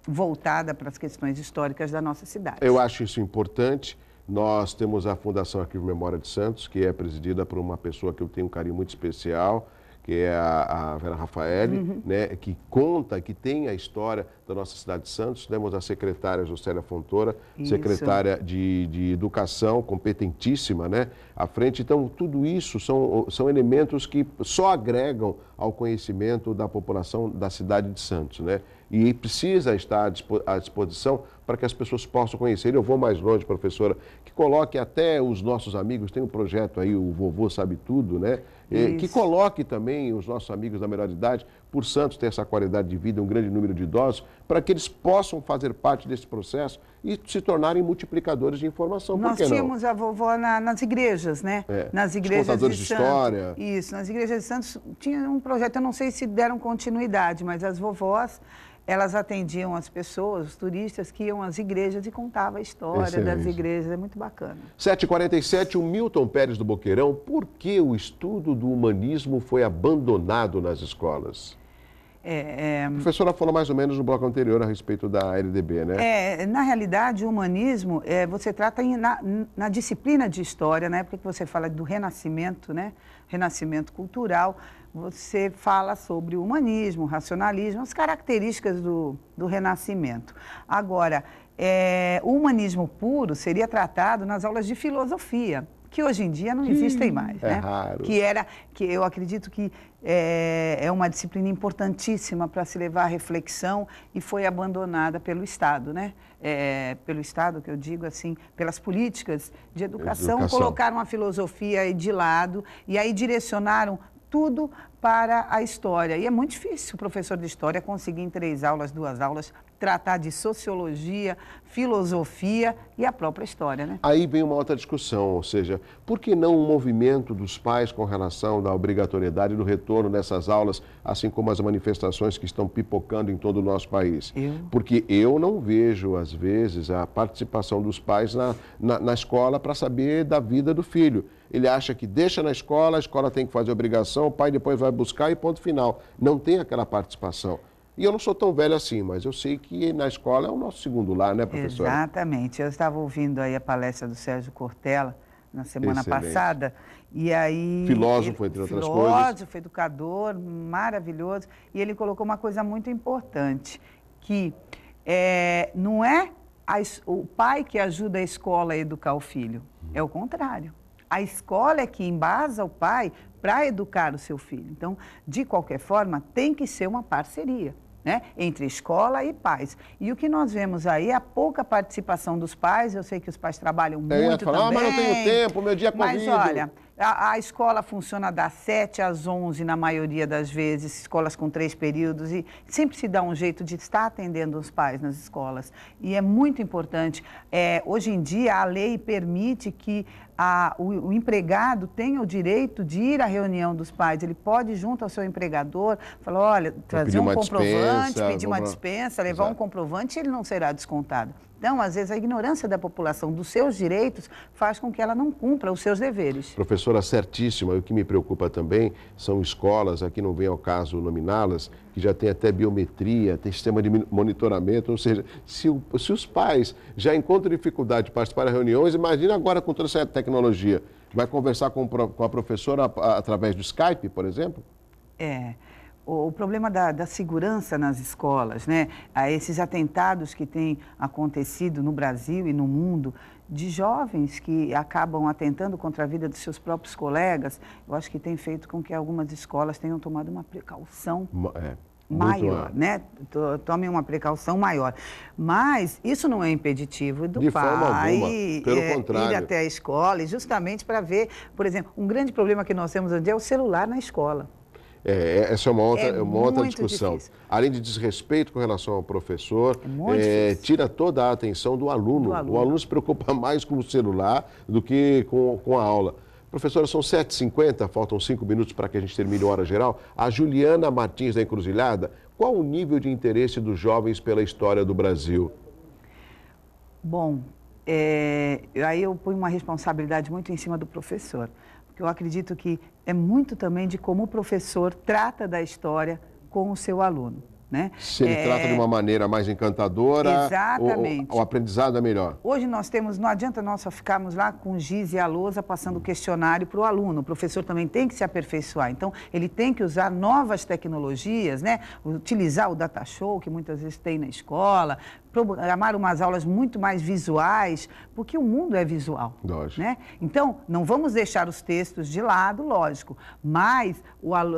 voltada para as questões históricas da nossa cidade. Eu acho isso importante. Nós temos a Fundação Arquivo Memória de Santos, que é presidida por uma pessoa que eu tenho um carinho muito especial, que é a Vera Rafaeli, né, que conta, que tem a história da nossa cidade de Santos. Temos a secretária Juscelia Fontoura, secretária de Educação, competentíssima, né, à frente. Então, tudo isso são elementos que só agregam ao conhecimento da população da cidade de Santos, né? E precisa estar à disposição para que as pessoas possam conhecer. Eu vou mais longe, professora, que coloque até os nossos amigos, tem um projeto aí, o Vovô Sabe Tudo, né? Que coloque também os nossos amigos da melhor idade, por Santos ter essa qualidade de vida, um grande número de idosos, para que eles possam fazer parte desse processo e se tornarem multiplicadores de informação. Nós tínhamos a vovó nas igrejas, né? Nas igrejas contadores de história. Isso, nas igrejas de Santos tinha um projeto, eu não sei se deram continuidade, mas as vovós, elas atendiam as pessoas, os turistas que iam às igrejas e contavam a história das igrejas. É muito bacana. 7h47, o Milton Pérez do Boqueirão. Por que o estudo do humanismo foi abandonado nas escolas? A professora falou mais ou menos no bloco anterior a respeito da LDB, né? Na realidade, o humanismo, você trata na disciplina de história, na época que você fala do renascimento, né? Renascimento cultural, você fala sobre o humanismo, o racionalismo, as características do renascimento. Agora, o humanismo puro seria tratado nas aulas de filosofia, que hoje em dia não existem mais, né? Raro. Que eu acredito que é uma disciplina importantíssima para se levar à reflexão e foi abandonada pelo Estado, né? Pelo Estado, que eu digo assim, pelas políticas de educação. Colocaram a filosofia aí de lado e aí direcionaram tudo para a história. E é muito difícil o professor de história conseguir em 3 aulas, 2 aulas, tratar de sociologia, filosofia e a própria história, né? Aí vem uma outra discussão, ou seja, por que não um movimento dos pais com relação da obrigatoriedade do retorno dessas aulas, assim como as manifestações que estão pipocando em todo o nosso país? Porque eu não vejo, às vezes, a participação dos pais na escola para saber da vida do filho. Ele acha que deixa na escola, a escola tem que fazer obrigação, o pai depois vai buscar e ponto final. Não tem aquela participação. E eu não sou tão velho assim, mas eu sei que na escola é o nosso segundo lar, né, professora? Exatamente. Eu estava ouvindo aí a palestra do Sérgio Cortella na semana passada, e aí... Filósofo, entre outras coisas. Filósofo, educador, maravilhoso. E ele colocou uma coisa muito importante, que não é o pai que ajuda a escola a educar o filho, é o contrário. A escola é que embasa o pai para educar o seu filho. Então, de qualquer forma, tem que ser uma parceria, né, entre escola e pais. E o que nós vemos aí é a pouca participação dos pais. Eu sei que os pais trabalham muito também. Mas não tenho tempo, meu dia é corrido. Mas olha, a escola funciona das 7 às 11 na maioria das vezes, escolas com 3 períodos, e sempre se dá um jeito de estar atendendo os pais nas escolas. E é muito importante. Hoje em dia, a lei permite que o empregado tenha o direito de ir à reunião dos pais. Ele pode, junto ao seu empregador, falar, olha, trazer um comprovante, pedir uma dispensa, levar um comprovante, e ele não será descontado. Então, às vezes, a ignorância da população dos seus direitos faz com que ela não cumpra os seus deveres. Professora, certíssima. O que me preocupa também são escolas, aqui não vem ao caso nominá-las, que já tem até biometria, tem sistema de monitoramento, ou seja, se os pais já encontram dificuldade de participar das reuniões, imagina agora com toda essa tecnologia. Vai conversar com a professora através do Skype, por exemplo? O problema da segurança nas escolas, né? Esses atentados que têm acontecido no Brasil e no mundo, de jovens que acabam atentando contra a vida dos seus próprios colegas, eu acho que tem feito com que algumas escolas tenham tomado uma precaução maior, né? Tomem uma precaução maior. Mas isso não é impeditivo do de pai forma alguma, pelo contrário. Ir até a escola, e justamente para ver, por exemplo, um grande problema que nós temos hoje é o celular na escola. Essa é uma outra discussão. Difícil. Além de desrespeito com relação ao professor, tira toda a atenção do aluno. O aluno se preocupa mais com o celular do que com a aula. Professora, são 7h50, faltam 5 minutos para que a gente termine a hora geral. A Juliana Martins da Encruzilhada, qual o nível de interesse dos jovens pela história do Brasil? Bom, aí eu ponho uma responsabilidade muito em cima do professor. Eu acredito que é muito também de como o professor trata da história com o seu aluno, né? Se ele trata de uma maneira mais encantadora, exatamente. O aprendizado é melhor. Hoje nós temos, não adianta nós só ficarmos lá com o giz e a lousa passando o questionário para o aluno. O professor também tem que se aperfeiçoar. Então, ele tem que usar novas tecnologias, né? Utilizar o data show, que muitas vezes tem na escola, programar umas aulas muito mais visuais, porque o mundo é visual, né? Então, não vamos deixar os textos de lado, lógico, mas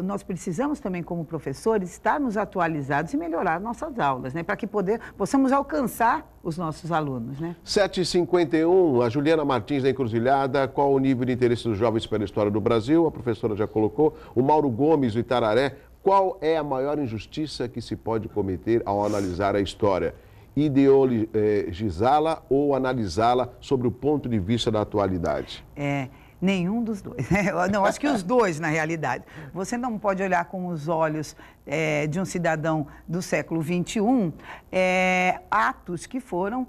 nós precisamos também, como professores, estarmos atualizados e melhorar nossas aulas, né? Para que possamos alcançar os nossos alunos, né? 7h51, a Juliana Martins da Encruzilhada, qual o nível de interesse dos jovens pela história do Brasil? A professora já colocou. O Mauro Gomes, do Itararé, qual é a maior injustiça que se pode cometer ao analisar a história? Ideologizá-la ou analisá-la sobre o ponto de vista da atualidade? Nenhum dos dois. Não, acho que os dois, na realidade. Você não pode olhar com os olhos de um cidadão do século XXI atos que foram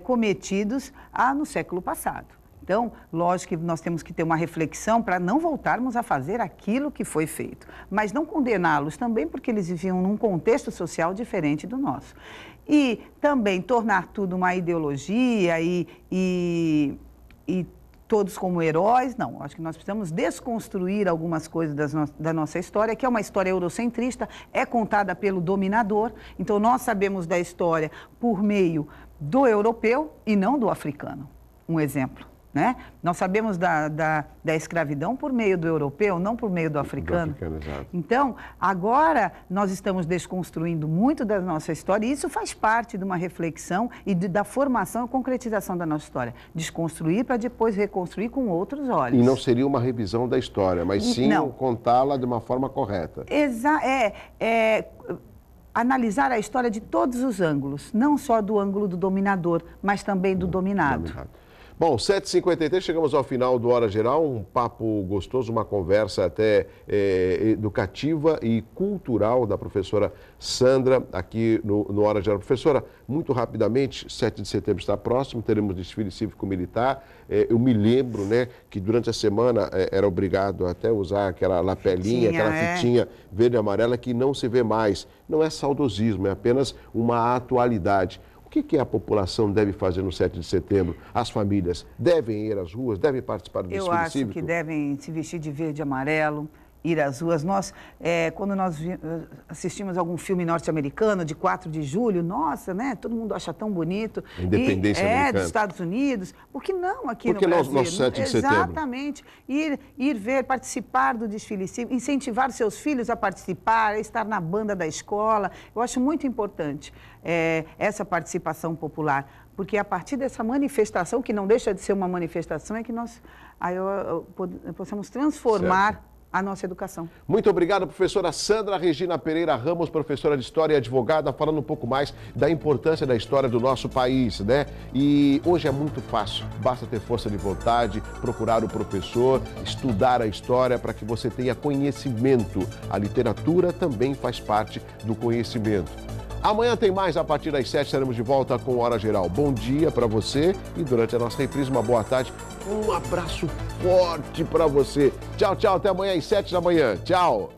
cometidos no século passado. Então, lógico que nós temos que ter uma reflexão para não voltarmos a fazer aquilo que foi feito, mas não condená-los também porque eles viviam num contexto social diferente do nosso. E também tornar tudo uma ideologia e todos como heróis, não. Acho que nós precisamos desconstruir algumas coisas da nossa história, que é uma história eurocentrista, é contada pelo dominador. Então, nós sabemos da história por meio do europeu e não do africano. Um exemplo, né? Nós sabemos da escravidão por meio do europeu, não por meio do africano. Exato. Então, agora nós estamos desconstruindo muito da nossa história e isso faz parte de uma reflexão e da formação e concretização da nossa história. Desconstruir para depois reconstruir com outros olhos. E não seria uma revisão da história, mas sim contá-la de uma forma correta. Analisar a história de todos os ângulos, não só do ângulo do dominador, mas também do dominado. Bom, 7h53, chegamos ao final do Hora Geral, um papo gostoso, uma conversa até educativa e cultural da professora Sandra aqui no Hora Geral. Professora, muito rapidamente, 7 de setembro está próximo, teremos desfile cívico-militar. Eu me lembro, né, que durante a semana era obrigado até usar aquela lapelinha, aquela fitinha verde e amarela que não se vê mais. Não é saudosismo, é apenas uma atualidade. O que a população deve fazer no 7 de setembro? As famílias devem ir às ruas, devem participar do desfile cívico? Eu acho que devem se vestir de verde e amarelo, ir às ruas. Quando nós assistimos algum filme norte-americano, de 4 de julho, nossa, né? Todo mundo acha tão bonito. A independência americana. Dos Estados Unidos. Por que não aqui no Brasil? Por que não 7 de setembro? Exatamente. Ir ver, participar do desfile cívico, incentivar seus filhos a participar, a estar na banda da escola. Eu acho muito importante essa participação popular. Porque a partir dessa manifestação, que não deixa de ser uma manifestação, é que nós possamos transformar a nossa educação. Muito obrigado, professora Sandra Regina Pereira Ramos, professora de História e advogada, falando um pouco mais da importância da história do nosso país, né? E hoje é muito fácil, basta ter força de vontade, procurar o professor, estudar a história para que você tenha conhecimento. A literatura também faz parte do conhecimento. Amanhã tem mais, a partir das 7 estaremos de volta com Hora Geral. Bom dia para você e durante a nossa reprise, uma boa tarde. Um abraço forte para você. Tchau, tchau, até amanhã às 7 da manhã. Tchau.